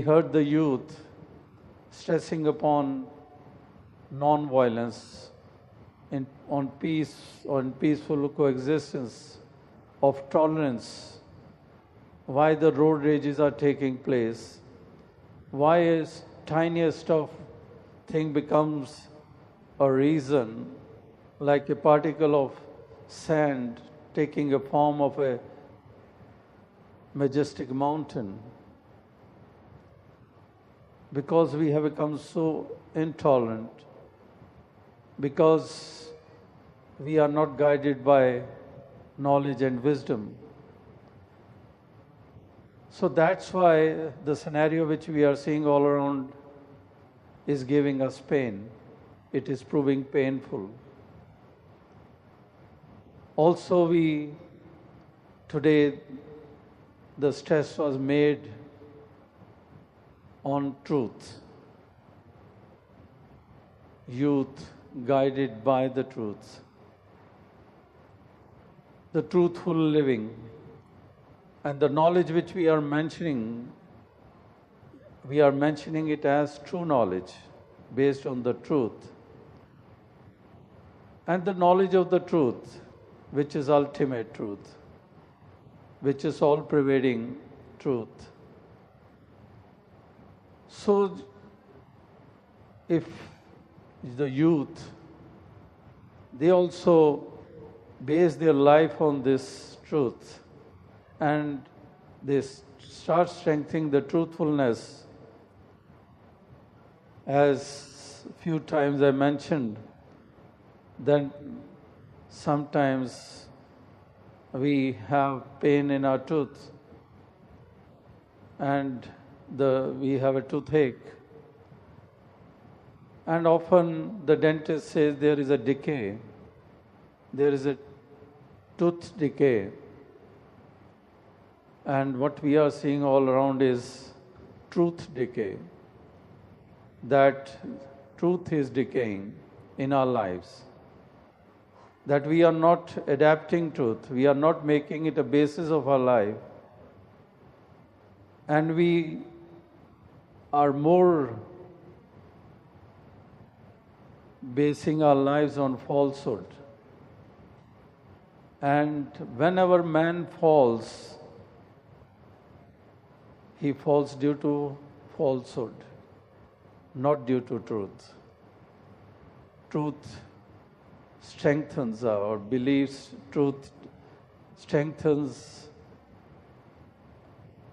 heard the youth stressing upon non-violence, on peace, on peaceful coexistence, of tolerance, why the road rages are taking place, why a tiniest of thing becomes a reason, like a particle of sand taking a form of a majestic mountain. Because we have become so intolerant, because we are not guided by knowledge and wisdom. So that's why the scenario which we are seeing all around is giving us pain. It is proving painful. Also, today, the stress was made on truth. Youth guided by the truth. The truthful living. And the knowledge which we are mentioning it as true knowledge based on the truth. And the knowledge of the truth, which is ultimate truth, which is all-pervading truth. So, if the youth, they also base their life on this truth, and they start strengthening the truthfulness, as few times I mentioned, then sometimes we have pain in our tooth and we have a toothache. And often the dentist says there is a decay, there is a tooth decay. And what we are seeing all around is truth decay. That truth is decaying in our lives. That we are not adapting truth, we are not making it a basis of our life. And we are more basing our lives on falsehood. And whenever man falls, he falls due to falsehood, not due to truth. Truth strengthens our beliefs, truth strengthens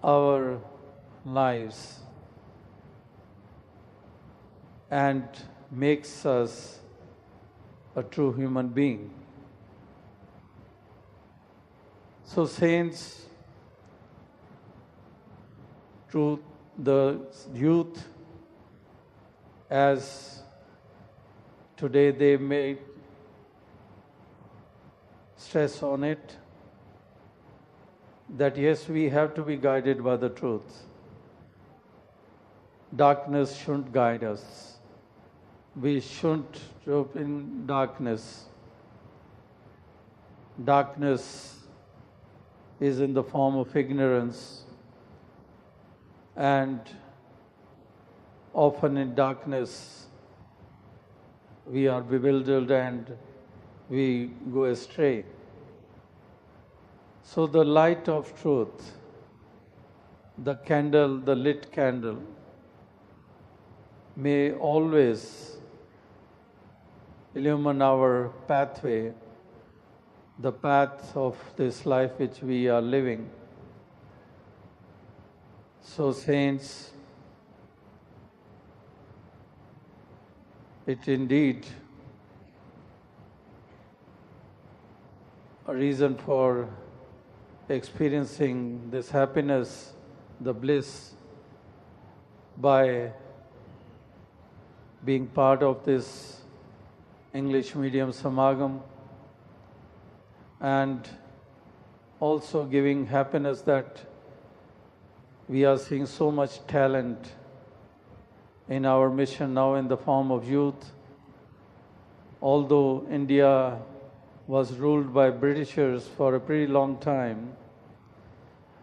our lives and makes us a true human being. So saints, truth, the youth, as today they may stress on it, that yes, we have to be guided by the truth. Darkness shouldn't guide us. We shouldn't grope in darkness. Darkness is in the form of ignorance, and often in darkness we are bewildered and we go astray. So the light of truth, the candle, the lit candle, may always illumine our pathway, the path of this life which we are living. So saints, it indeed a reason for experiencing this happiness, the bliss, by being part of this English medium Samagam, and also giving happiness that we are seeing so much talent in our mission now in the form of youth. Although India was ruled by Britishers for a pretty long time,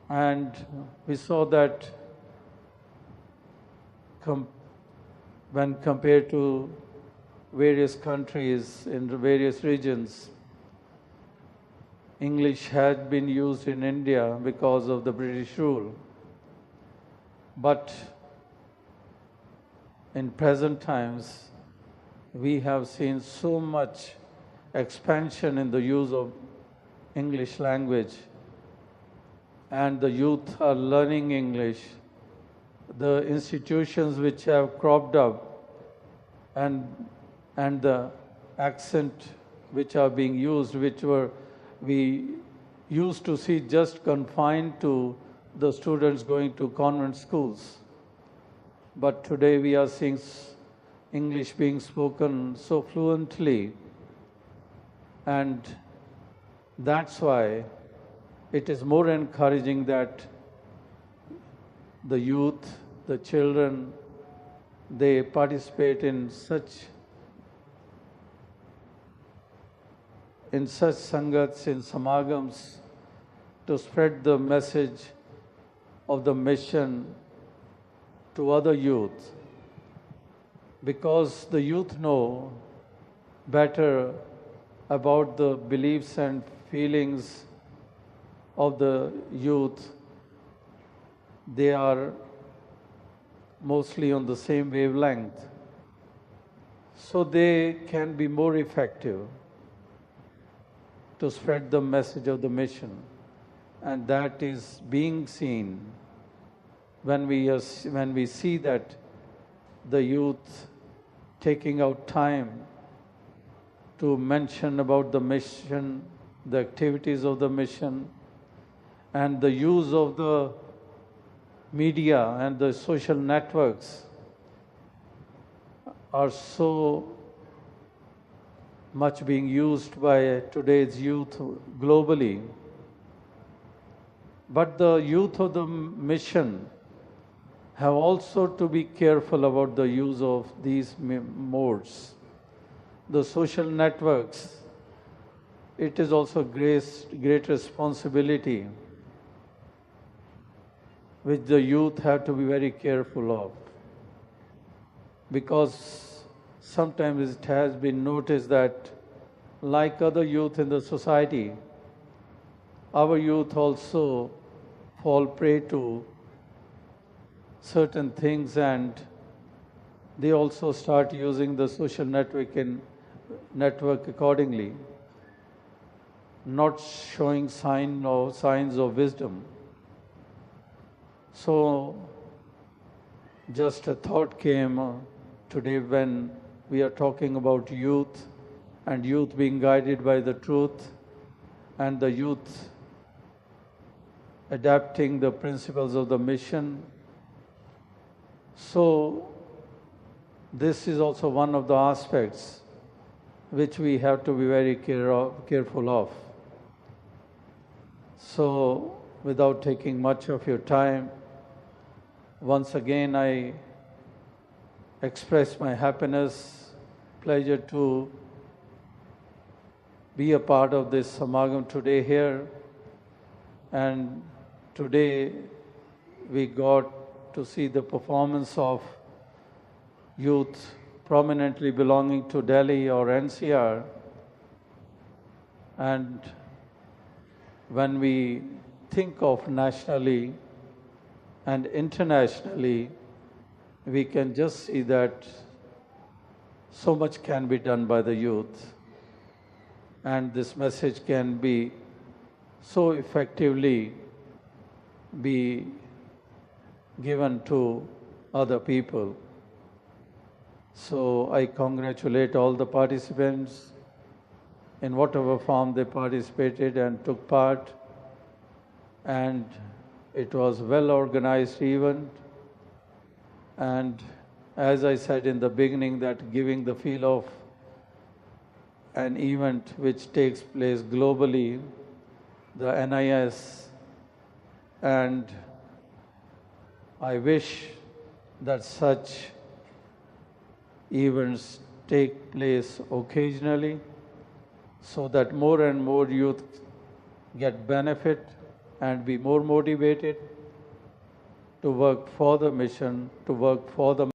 and we saw that com- when compared to various countries in the various regions, English had been used in India because of the British rule. But in present times, we have seen so much expansion in the use of English language, and the youth are learning English. The institutions which have cropped up and the accent which are being used, which were we used to see just confined to the students going to convent schools. But today we are seeing English being spoken so fluently, and that's why it is more encouraging that the youth, the children, they participate in such sangats, in samagams, to spread the message of the mission to other youth, because the youth know better about the beliefs and feelings of the youth. They are mostly on the same wavelength, so they can be more effective to spread the message of the mission. And that is being seen when we see that the youth taking out time to mention about the mission, the activities of the mission, and the use of the media and the social networks are so much being used by today's youth globally. But the youth of the mission have also to be careful about the use of these modes. The social networks, it is also great responsibility which the youth have to be very careful of, because sometimes it has been noticed that, like other youth in the society, our youth also fall prey to certain things, and they also start using the social network accordingly, not showing signs of wisdom. So, just a thought came today when we are talking about youth, and youth being guided by the truth, and the youth adapting the principles of the mission. So, this is also one of the aspects which we have to be very careful of. So, without taking much of your time, once again I express my happiness, pleasure to be a part of this samagam today here. And today we got to see the performance of youth prominently belonging to Delhi or NCR. And when we think of nationally and internationally, we can just see that so much can be done by the youth, and this message can be so effectively be given to other people. So I congratulate all the participants in whatever form they participated and took part, and it was well organized event. And as I said in the beginning, that giving the feel of an event which takes place globally, the NIS, and I wish that such events take place occasionally so that more and more youth get benefit and be more motivated to work for the mission, to work for the